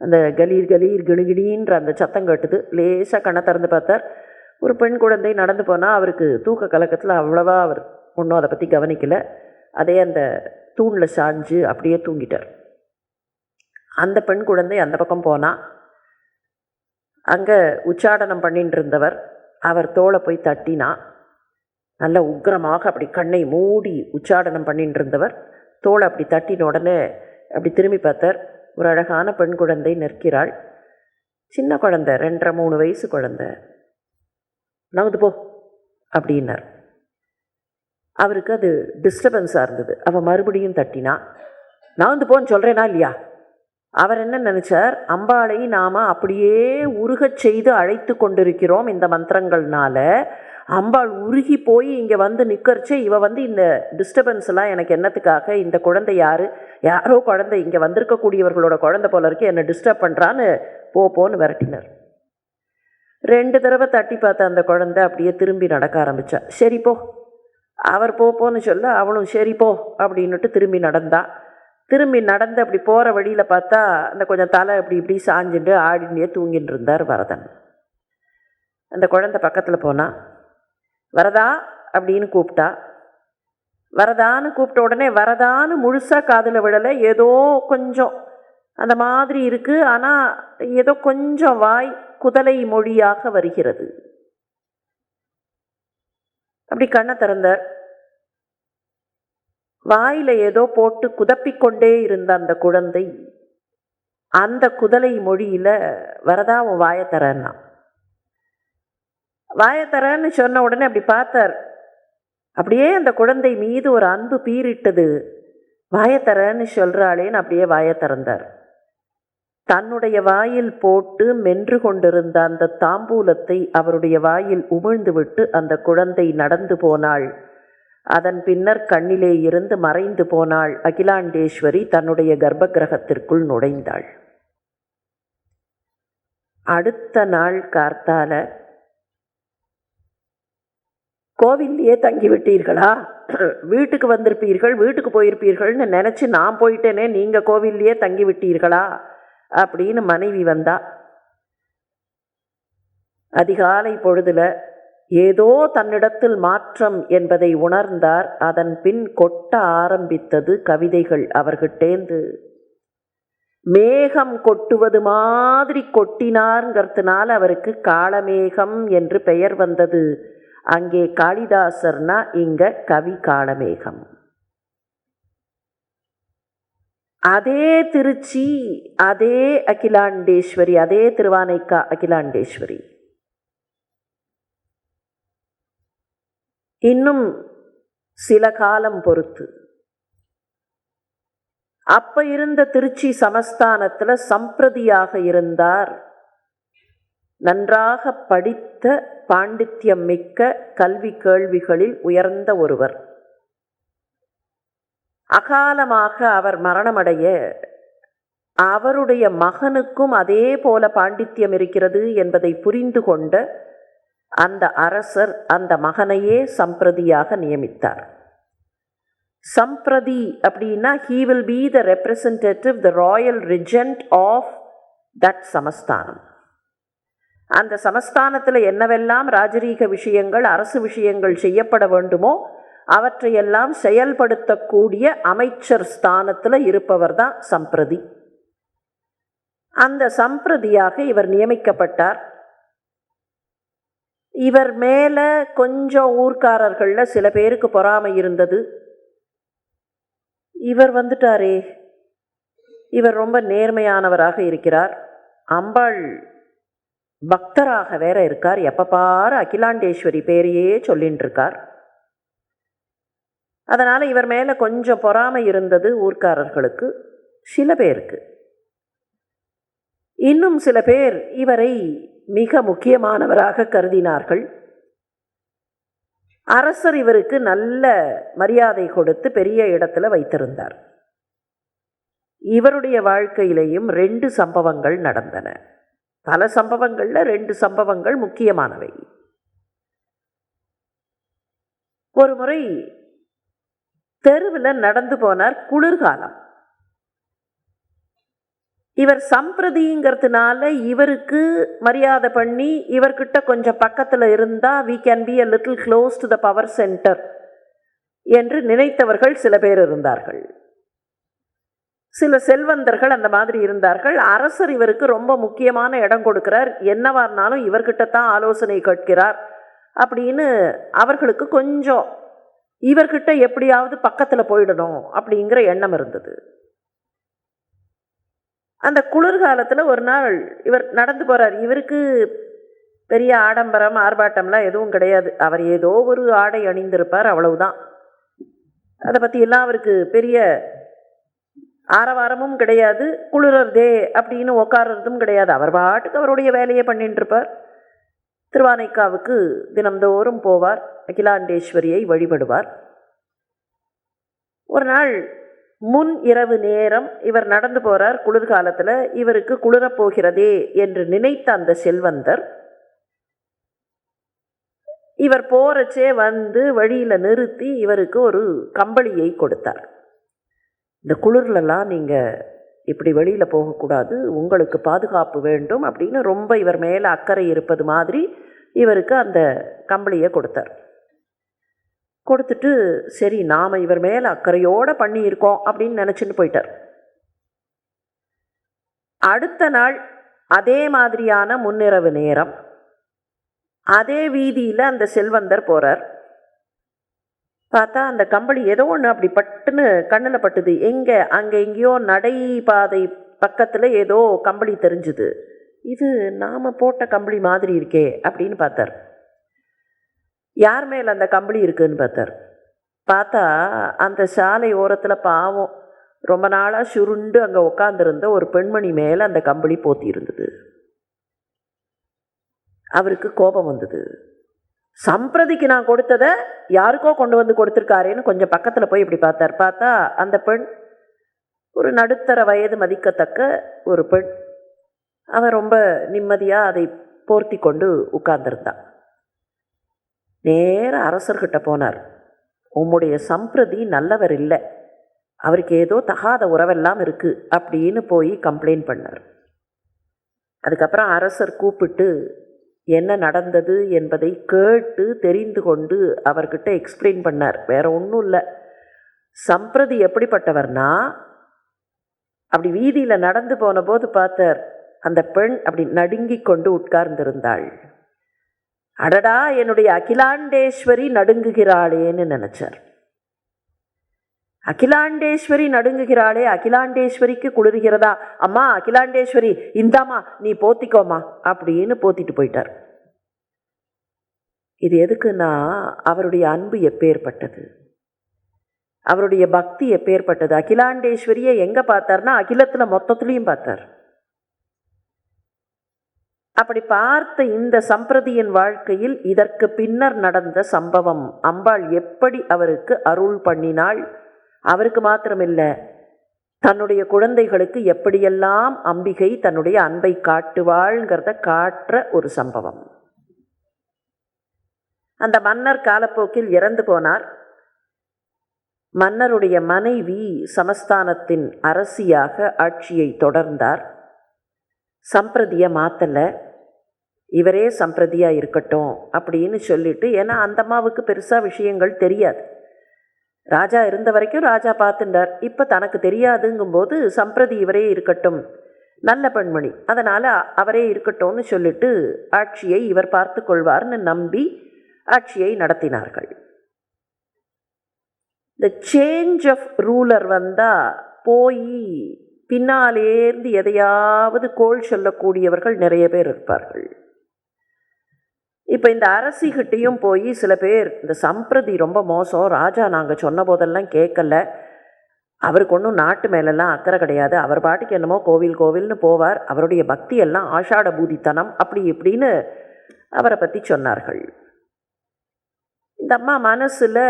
அந்த கலீர் கலீர் கிணுகிணின்ற அந்த சத்தம் கேட்டுது. லேசாக கண்ணை திறந்து பார்த்தார். ஒரு பெண் குழந்தை நடந்து போனால் அவருக்கு தூக்க கலக்கத்தில் அவ்வளவா அவர் ஒன்றும் அதை பற்றி கவனிக்கலை. அதே அந்த தூணில் சாஞ்சு அப்படியே தூங்கிட்டார். அந்த பெண் குழந்தை அந்த பக்கம் போனால் அங்கே உச்சாடனம் பண்ணிட்டு இருந்தவர் அவர் தோளை போய் தட்டினா. நல்ல உக்கிரமாக அப்படி கண்ணை மூடி உச்சாடனம் பண்ணிட்டு இருந்தவர் தோளை அப்படி தட்டின உடனே அப்படி திரும்பி பார்த்தார். ஒரு அழகான பெண் குழந்தை நிற்கிறாள். சின்ன குழந்தை, 2-3 வயசு குழந்தை. நவுந்து போ அப்படின்னார். அவருக்கு அது டிஸ்டர்பன்ஸாக இருந்தது. அவள் மறுபடியும் தட்டினா. நான் போன்னு சொல்கிறேனா இல்லையா? அவர் என்ன நினச்சார், அம்பாளை நாம் அப்படியே உருகச் செய்து அழைத்து கொண்டிருக்கிறோம் இந்த மந்திரங்கள்னால. அம்பாள் உருகி போய் இங்கே வந்து நிற்கரிச்சு, இவ இந்த டிஸ்டர்பன்ஸ் எல்லாம் எனக்கு என்னத்துக்காக? இந்த குழந்தை யாரோ குழந்தை, இங்கே வந்திருக்கக்கூடியவர்களோட குழந்தை போல இருக்கு, என்னை டிஸ்டர்ப் பண்ணுறான்னு போன்னு விரட்டினார். 2 தடவை தட்டி பார்த்த அந்த குழந்தை அப்படியே திரும்பி நடக்க ஆரம்பித்தா. சரி போ, அவர் போன்னு சொல்ல அவளும் சரி போ அப்படின்னுட்டு திரும்பி நடந்தா. திரும்பி நடந்து அப்படி போகிற வழியில் பார்த்தா அந்த கொஞ்சம் தலை இப்படி சாஞ்சுட்டு ஆடினே தூங்கிட்டு இருந்தார் வரதன். அந்த குழந்தை பக்கத்தில் போனால், வரதா அப்படின்னு கூப்பிட்டா. வரதான்னு கூப்பிட்ட உடனே வரதான்னு முழுசாக காதில் விடலை, ஏதோ கொஞ்சம் அந்த மாதிரி இருக்குது. ஆனால் ஏதோ கொஞ்சம் வாய் குதலை மொழியாக வருகிறது. அப்படி கண்ணை திறந்தார். வாயில் ஏதோ போட்டு குதப்பிக்கொண்டே இருந்த அந்த குழந்தை அந்த குதலை மொழியில், வரதா உன் வாயத்தரன்னா. வாயத்தரன்னு சொன்ன உடனே அப்படி பார்த்தார். அப்படியே அந்த குழந்தை மீது ஒரு அன்பு பீரிட்டது. வாயத்தரன்னு சொல்கிறாளேன்னு அப்படியே வாயத்திறந்தார். தன்னுடைய வாயில் போட்டு மென்று கொண்டிருந்த அந்த தாம்பூலத்தை அவருடைய வாயில் உமிழ்ந்துவிட்டு அந்த குழந்தை நடந்து போனாள். அதன் பின்னர் கண்ணிலே இருந்து மறைந்து போனாள். அகிலாண்டேஸ்வரி தன்னுடைய கர்ப்ப கிரகத்திற்குள் நுழைந்தாள். அடுத்த நாள் கார்த்தால, கோவில்லையே தங்கிவிட்டீர்களா? வீட்டுக்கு வந்திருப்பீர்கள், வீட்டுக்கு போயிருப்பீர்கள்னு நினச்சி நான் போயிட்டேனே, நீங்கள் கோவில்லையே தங்கிவிட்டீர்களா அப்படின்னு மனைவி வந்தா. அதிகாலை பொழுதுல ஏதோ தன்னிடத்தில் மாற்றம் என்பதை உணர்ந்தார். அதன் பின் கொட்ட ஆரம்பித்தது கவிதைகள் அவர்கிட்டேந்து. மேகம் கொட்டுவது மாதிரி கொட்டினார்ங்கிறதுனால அவருக்கு காளமேகம் என்று பெயர் வந்தது. அங்கே காளிதாசர்னா, இங்க கவி காளமேகம். அதே திருச்சி, அதே அகிலாண்டேஸ்வரி, அதே திருவானைக்கா அகிலாண்டேஸ்வரி. இன்னும் சில காலம் பொறுத்து அப்ப இருந்த திருச்சி சமஸ்தானத்தில் சம்பிரதியாக இருந்தார். நன்றாக படித்த, பாண்டித்யம் மிக்க, கல்வி கேள்விகளில் உயர்ந்த ஒருவர். அகாலமாக அவர் மரணமடைய அவருடைய மகனுக்கும் அதே போல பாண்டித்யம் இருக்கிறது என்பதை புரிந்து கொண்ட அந்த அரசர் அந்த மகனையே சம்பிரதியாக நியமித்தார். சம்பிரதி அப்படின்னா he will be the representative, the royal regent of that சமஸ்தானம். அந்த சமஸ்தானத்தில் என்னவெல்லாம் ராஜரீக விஷயங்கள், அரசு விஷயங்கள் செய்யப்பட வேண்டுமோ அவற்றையெல்லாம் செயல்படுத்தக்கூடிய அமைச்சர் ஸ்தானத்தில் இருப்பவர் தான் சம்பிரதி. அந்த சம்பிரதியாக இவர் நியமிக்கப்பட்டார். இவர் மேலே கொஞ்சம் ஊர்க்காரர்களில் சில பேருக்கு பொறாமை இருந்தது. இவர் வந்துட்டாரே, இவர் ரொம்ப நேர்மையானவராக இருக்கிறார், அம்பாள் பக்தராக வேற இருக்கார், எப்போ பாரு அகிலாண்டேஸ்வரி பேரையே சொல்லின்னு இருக்கார். அதனால் இவர் மேலே கொஞ்சம் பொறாமை இருந்தது ஊர்க்காரர்களுக்கு, சில பேருக்கு. இன்னும் சில பேர் இவரை மிக முக்கியமானவராக கருதினார்கள். அரசர் இவருக்கு நல்ல மரியாதை கொடுத்து பெரிய இடத்துல வைத்திருந்தார். இவருடைய வாழ்க்கையிலேயும் 2 சம்பவங்கள் நடந்தன. பல சம்பவங்களில் 2 சம்பவங்கள் முக்கியமானவை. ஒரு முறை தெருவில் நடந்து போனார், குளிர்காலம். இவர் சம்பிரதிங்கிறதுனால இவருக்கு மரியாதை பண்ணி இவர்கிட்ட கொஞ்சம் பக்கத்தில் இருந்தால் we can be a little close to the power center என்று நினைத்தவர்கள் சில பேர் இருந்தார்கள். சில செல்வந்தர்கள் அந்த மாதிரி இருந்தார்கள். அரசர் இவருக்கு ரொம்ப முக்கியமான இடம் கொடுக்கிறார், என்னவா இருந்தாலும் இவர்கிட்ட தான் ஆலோசனை கேட்கிறார் அப்படின்னு அவர்களுக்கு கொஞ்சம் இவர்கிட்ட எப்படியாவது பக்கத்தில் போயிடணும் அப்படிங்கிற எண்ணம் இருந்தது. அந்த குளிர்காலத்தில் ஒரு நாள் இவர் நடந்து போகிறார். இவருக்கு பெரிய ஆடம்பரம் ஆர்ப்பாட்டம்லாம் எதுவும் கிடையாது. அவர் ஏதோ ஒரு ஆடை அணிந்திருப்பார், அவ்வளவுதான். அதை பற்றி எல்லாம் அவருக்கு பெரிய ஆரவாரமும் கிடையாது, குளிரதே அப்படின்னு உக்காடுறதும் கிடையாது. அவர் பாட்டுக்கு அவருடைய வேலையை பண்ணிட்டு இருப்பார். திருவானைக்காவுக்கு தினம்தோறும் போவார், அகிலாண்டேஸ்வரியை வழிபடுவார். ஒரு நாள் முன் இரவு நேரம் இவர் நடந்து போகிறார். குளிர்காலத்தில் இவருக்கு குளிரப்போகிறதே என்று நினைத்த அந்த செல்வந்தர் இவர் போகிறச்சே வந்து வழியில் நிறுத்தி இவருக்கு ஒரு கம்பளியை கொடுத்தார். இந்த குளிர்லலாம் நீங்கள் இப்படி வெளியில் போகக்கூடாது, உங்களுக்கு பாதுகாப்பு வேண்டும் அப்படின்னு ரொம்ப இவர் மேலே அக்கறை இருப்பது மாதிரி இவருக்கு அந்த கம்பளியை கொடுத்தார். கொடுத்துட்டு சரி நாம் இவர் மேலே அக்கறையோடு பண்ணியிருக்கோம் அப்படின்னு நினச்சிட்டு போயிட்டார். அடுத்த நாள் அதே மாதிரியான முன்னிரவு நேரம் அதே வீதியில் அந்த செல்வந்தர் போகிறார். பார்த்தா அந்த கம்பளி ஏதோ ஒன்று அப்படி பட்டுன்னு கண்ணில் பட்டுது. அங்கே எங்கேயோ நடைபாதை பக்கத்தில் ஏதோ கம்பளி தெரிஞ்சுது. இது நாம் போட்ட கம்பளி மாதிரி இருக்கே அப்படின்னு பார்த்தார். யார் மேலே அந்த கம்பளி இருக்குதுன்னு பார்த்தார். பார்த்தா அந்த சாலை ஓரத்தில் பாவம் ரொம்ப நாளாக சுருண்டு அங்கே உட்காந்துருந்த ஒரு பெண்மணி மேலே அந்த கம்பளி போத்தி இருந்தது. அவருக்கு கோபம் வந்தது. சம்பிரதிக்கு நான் கொடுத்ததை யாருக்கோ கொண்டு வந்து கொடுத்துருக்காரேன்னு கொஞ்சம் பக்கத்தில் போய் இப்படி பார்த்தார். பார்த்தா அந்த பெண் ஒரு நடுத்தர வயது மதிக்கத்தக்க ஒரு பெண். அவன் ரொம்ப நிம்மதியாக அதை போர்த்தி கொண்டு உட்கார்ந்துருந்தான். நேர அரசர்கிட்ட போனார். உம்முடைய சம்பிரதி நல்லவர் இல்லை, அவருக்கு ஏதோ தகாத உறவெல்லாம் இருக்குது அப்படின்னு போய் கம்ப்ளைண்ட் பண்ணார். அதுக்கப்புறம் அரசர் கூப்பிட்டு என்ன நடந்தது என்பதை கேட்டு தெரிந்து கொண்டு அவர்கிட்ட எக்ஸ்பிளைன் பண்ணார். வேறு ஒன்றும் இல்லை, சம்பிரதி எப்படிப்பட்டவர்னா அப்படி வீதியில் நடந்து போன போது பார்த்தார், அந்த பெண் அப்படி நடுங்கி கொண்டு உட்கார்ந்திருந்தாள். அடடா, என்னுடைய அகிலாண்டேஸ்வரி நடுங்குகிறாளேன்னு நினச்சார். அகிலாண்டேஸ்வரி நடுங்குகிறாளே, அகிலாண்டேஸ்வரிக்கு குளிர்கிறதா? அம்மா அகிலாண்டேஸ்வரி, இந்தாம்மா நீ போத்திக்கோமா அப்படின்னு போத்திட்டு போயிட்டார். இது எதுக்குன்னா அவருடைய அன்பு எப்பேற்பட்டது, அவருடைய பக்தி எப்பேற்பட்டது. அகிலாண்டேஸ்வரியை எங்கே பார்த்தார்னா அகிலத்தில் மொத்தத்துலேயும் பார்த்தார். அப்படி பார்த்த இந்த சம்பிரதியின் வாழ்க்கையில் இதற்கு பின்னர் நடந்த சம்பவம், அம்பாள் எப்படி அவருக்கு அருள் பண்ணினாள், அவருக்கு மாத்திரமில்லை தன்னுடைய குழந்தைகளுக்கு எப்படியெல்லாம் அம்பிகை தன்னுடைய அன்பை காட்டுவாள்ங்கிறத காட்டுற ஒரு சம்பவம். அந்த மன்னர் காலப்போக்கில் இறந்து போனார். மன்னருடைய மனைவி சமஸ்தானத்தின் அரசியாக ஆட்சியை தொடர்ந்தார். சம்பிரதியை மாற்றலை, இவரே சம்பிரதியாக இருக்கட்டும் அப்படின்னு சொல்லிட்டு, ஏன்னா அந்த அம்மாவுக்கு பெருசாக விஷயங்கள் தெரியாது. ராஜா இருந்த வரைக்கும் ராஜா பார்த்துட்டார். இப்போ தனக்கு தெரியாதுங்கும்போது சம்பிரதி இவரே இருக்கட்டும், நல்ல பெண்மணி, அதனால் அவரே இருக்கட்டும்னு சொல்லிட்டு ஆட்சியை இவர் பார்த்து கொள்வார்னு நம்பி ஆட்சியை நடத்தினார்கள். இந்த சேஞ்ச் ஆஃப் ரூலர் வந்தால் போய் பின்னாலேருந்து எதையாவது கோள் சொல்லக்கூடியவர்கள் நிறைய பேர் இருப்பார்கள். இப்போ இந்த அரசிகிட்டையும் போய் சில பேர் இந்த சம்பிரதி ரொம்ப மோசம், ராஜா நாங்கள் சொன்ன போதெல்லாம் கேட்கல, அவருக்கு ஒன்றும் நாட்டு மேலெல்லாம் அக்கறை கிடையாது, அவர் பாட்டுக்கு என்னமோ கோவில் கோவில்னு போவார், அவருடைய பக்தி எல்லாம் ஆஷாட பூதித்தனம் அப்படி இப்படின்னு அவரை பற்றி சொன்னார்கள். இந்த அம்மா மனசில்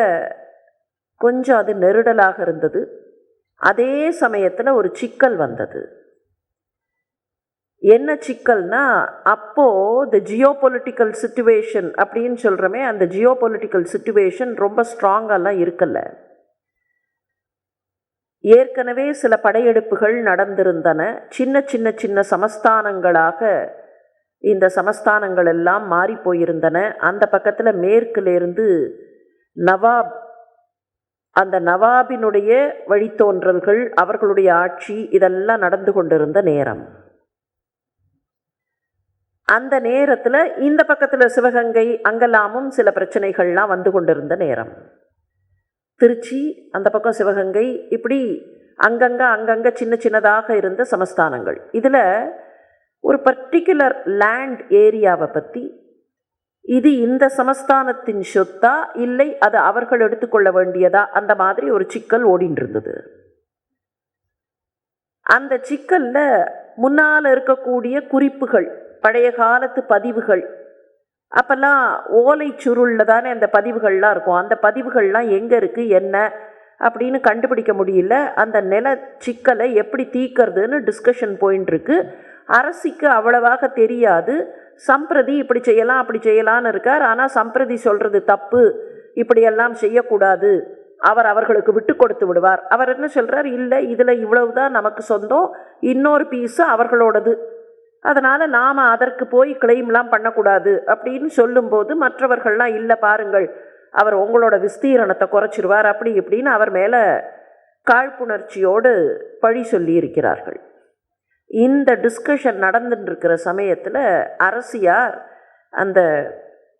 கொஞ்சம் அது நெருடலாக இருந்தது. அதே சமயத்தில் ஒரு சிக்கல் வந்தது. என்ன சிக்கல்னா, அப்போது த ஜியோபொலிட்டிக்கல் சிச்சுவேஷன் அப்படின்னு சொல்கிறோமே, அந்த ஜியோபொலிட்டிக்கல் சிச்சுவேஷன் ரொம்ப ஸ்ட்ராங்கெல்லாம் இருக்கல. ஏற்கனவே சில படையெடுப்புகள் நடந்திருந்தன. சின்ன சின்ன சின்ன சமஸ்தானங்களாக இந்த சமஸ்தானங்கள் எல்லாம் மாறி போயிருந்தன. அந்த பக்கத்தில் மேற்கிலேருந்து நவாப், அந்த நவாபினுடைய வழித்தோன்றல்கள், அவர்களுடைய ஆட்சி, இதெல்லாம் நடந்து கொண்டிருந்த நேரம். அந்த நேரத்தில் இந்த பக்கத்தில் சிவகங்கை அங்கெல்லாமும் சில பிரச்சனைகள்லாம் வந்து கொண்டிருந்த நேரம். திருச்சி, அந்த பக்கம் சிவகங்கை, இப்படி அங்கங்கே சின்ன சின்னதாக இருந்த சமஸ்தானங்கள். இதில் ஒரு பர்டிகுலர் லேண்ட் ஏரியாவை பற்றி, இது இந்த சமஸ்தானத்தின் சொத்தா இல்லை அது அவர்கள் எடுத்துக்கொள்ள வேண்டியதா, அந்த மாதிரி ஒரு சிக்கல் ஓடின்னு இருந்தது. அந்த சிக்கலில் முன்னால் இருக்கக்கூடிய குறிப்புகள், பழைய காலத்து பதிவுகள், அப்போல்லாம் ஓலை சுருளில் தானே அந்த பதிவுகள்லாம் இருக்கும். அந்த பதிவுகள்லாம் எங்கே இருக்குது என்ன அப்படின்னு கண்டுபிடிக்க முடியல. அந்த நில சிக்கலை எப்படி தீர்க்கறதுன்னு டிஸ்கஷன் போயின்னு இருக்கு. அரசிக்கு அவ்வளவாக தெரியாது. சம்பிரதி இப்படி செய்யலாம் அப்படி செய்யலான்னு இருக்கார். ஆனால் சம்பிரதி சொல்கிறது தப்பு, இப்படியெல்லாம் செய்யக்கூடாது, அவர்களுக்கு விட்டு கொடுத்து விடுவார். அவர் என்ன சொல்கிறார், இல்லை இதில் இவ்வளவு தான் நமக்கு சொந்தம், இன்னொரு பீஸு அவர்களோடது, அதனால் நாம் அதற்கு போய் கிளைம்லாம் பண்ணக்கூடாது அப்படின்னு சொல்லும்போது மற்றவர்கள்லாம் இல்லை பாருங்கள், அவர் உங்களோட விஸ்தீரணத்தை குறைச்சிருவார் அப்படி இப்படின்னு அவர் மேலே காழ்ப்புணர்ச்சியோடு பழி சொல்லி இருக்கிறார்கள். இந்த டிஸ்கஷன் நடந்துட்டு இருக்கிற சமயத்தில் அரசியார் அந்த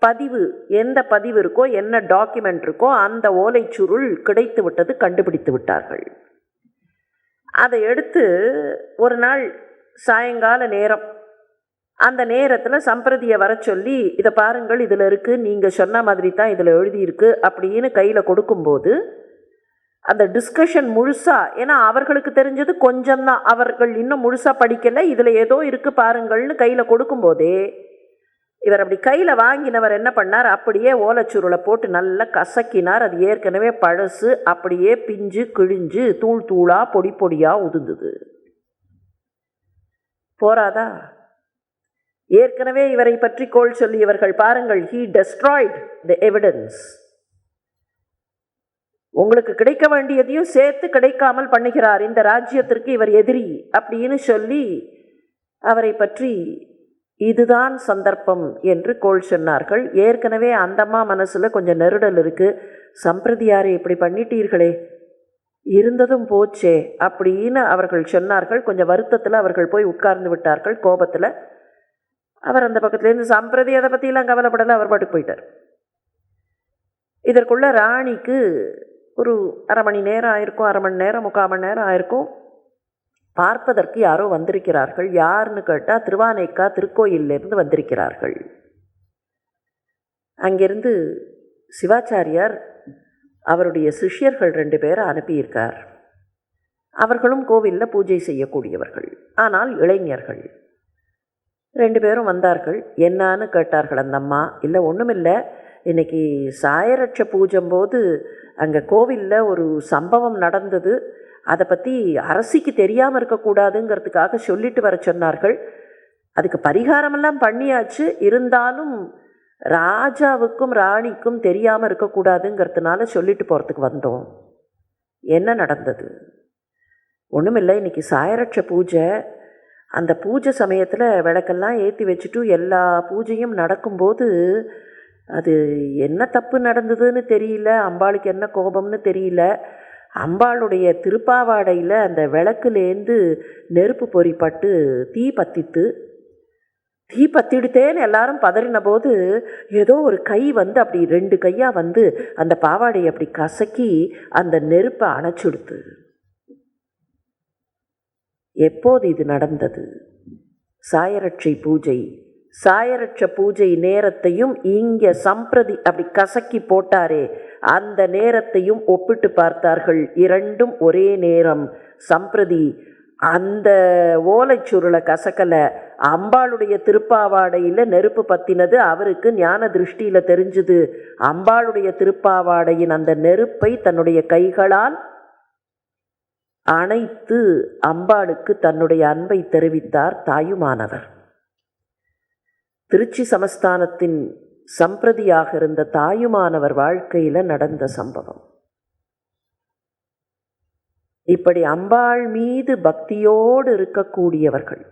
பதிவு, எந்த பதிவு இருக்கோ என்ன டாக்குமெண்ட் இருக்கோ அந்த ஓலைச்சுருள் கிடைத்து விட்டது கண்டுபிடித்து விட்டார்கள். அதை எடுத்து ஒரு நாள் சாயங்கால நேரம், அந்த நேரத்தில் சம்பிரதியை வர சொல்லி, இதை பாருங்கள் இதில் இருக்குது, நீங்கள் சொன்ன மாதிரி தான் இதில் எழுதியிருக்கு அப்படின்னு கையில் கொடுக்கும்போது அந்த டிஸ்கஷன் முழுசாக, ஏன்னா அவர்களுக்கு தெரிஞ்சது கொஞ்சம்தான், அவர்கள் இன்னும் முழுசாக படிக்கலை, இதில் ஏதோ இருக்குது பாருங்கள்னு கையில் கொடுக்கும்போதே இவர் அப்படி கையில் வாங்கினவர் என்ன பண்ணார், அப்படியே ஓலைச்சுருளை போட்டு நல்லா கசக்கினார். அது ஏற்கனவே பழசு, அப்படியே பிஞ்சு கிழிஞ்சு தூள் தூளாக பொடி பொடியாக உதிர்ந்தது. போராதா, ஏற்கனவே இவரை பற்றி கோள் சொல்லி இவர்கள் பாருங்கள், he destroyed the evidence, உங்களுக்கு கிடைக்க வேண்டியதையும் சேர்த்து கிடைக்காமல் பண்ணுகிறார், இந்த ராஜ்யத்திற்கு இவர் எதிரி அப்படின்னு சொல்லி அவரை பற்றி இதுதான் சந்தர்ப்பம் என்று கோள் சொன்னார்கள். ஏற்கனவே அந்தம்மா மனசில் கொஞ்சம் நெருடல் இருக்குது, சம்பிரதியாரை இப்படி பண்ணிட்டீர்களே, இருந்ததும் போச்சே அப்படின்னு அவர்கள் சொன்னார்கள். கொஞ்சம் வருத்தத்தில் அவர்கள் போய் உட்கார்ந்து விட்டார்கள். கோபத்தில் அவர் அந்த பக்கத்துலேருந்து சம்பிரதி அதை பற்றிலாம் கவலைப்படலை, அவர் பாட்டுக்கு போயிட்டார். இதற்குள்ள ராணிக்கு ஒரு அரை மணி நேரம் ஆயிருக்கும், அரை மணி நேரம் 3/4 மணி நேரம் ஆயிருக்கும். பார்ப்பதற்கு யாரோ வந்திருக்கிறார்கள். யாருன்னு கேட்டால் திருவானைக்கா திருக்கோயிலிருந்து வந்திருக்கிறார்கள். அங்கிருந்து சிவாச்சாரியார் அவருடைய சிஷ்யர்கள் 2 பேரை அனுப்பியிருக்கார். அவர்களும் கோவிலில் பூஜை செய்யக்கூடியவர்கள், ஆனால் இளைஞர்கள். 2 பேரும் வந்தார்கள். என்னான்னு கேட்டார்கள் அந்த அம்மா. இல்லை ஒன்றுமில்லை, இன்றைக்கி சாயரட்ச பூஜைம்போது அங்கே கோவிலில் ஒரு சம்பவம் நடந்தது, அதை பற்றி அரசிக்கு தெரியாமல் இருக்கக்கூடாதுங்கிறதுக்காக சொல்லிட்டு வர சொன்னார்கள். அதுக்கு பரிகாரமெல்லாம் பண்ணியாச்சு, இருந்தாலும் ராஜாவுக்கும் ராணிக்கும் தெரியாமல் இருக்கக்கூடாதுங்கிறதுனால சொல்லிட்டு போகிறதுக்கு வந்தோம். என்ன நடந்தது? ஒன்றுமில்லை, இன்றைக்கி சாயரட்ச பூஜை. அந்த பூஜை சமயத்தில் விளக்கெல்லாம் ஏற்றி வச்சுட்டு எல்லா பூஜையும் நடக்கும்போது அது என்ன தப்பு நடந்ததுன்னு தெரியல, அம்பாளுக்கு என்ன கோபம்னு தெரியல, அம்பாளுடைய திருப்பாவாடையில் அந்த விளக்குலேருந்து நெருப்பு பொறிப்பட்டு தீ பத்திடுத்தேன்னு எல்லாரும் பதறின போது ஏதோ ஒரு கை வந்து அப்படி 2 கையாக வந்து அந்த பாவாடையை அப்படி கசக்கி அந்த நெருப்பை அணைச்சுடுத்து. எப்போது இது நடந்தது? சாயரட்சை பூஜை. சாயரட்ச பூஜை நேரத்தையும் இங்கே சம்பிரதி அப்படி கசக்கி போட்டாரே அந்த நேரத்தையும் ஒப்பிட்டு பார்த்தார்கள். 2ம் ஒரே நேரம். சம்பிரதி அந்த ஓலைச்சுருளை கசக்கலை, அம்பாளுடைய திருப்பாவாடையில் நெருப்பு பற்றினது அவருக்கு ஞான திருஷ்டியில் தெரிஞ்சுது. அம்பாளுடைய திருப்பாவாடையின் அந்த நெருப்பை தன்னுடைய கைகளால் அணைத்து அம்பாளுக்கு தன்னுடைய அன்பை தெரிவித்தார் தாயுமானவர். திருச்சி சமஸ்தானத்தின் சம்பிரதியாக இருந்த தாயுமானவர் வாழ்க்கையில் நடந்த சம்பவம். இப்படி அம்பாள் மீது பக்தியோடு இருக்கக்கூடியவர்கள்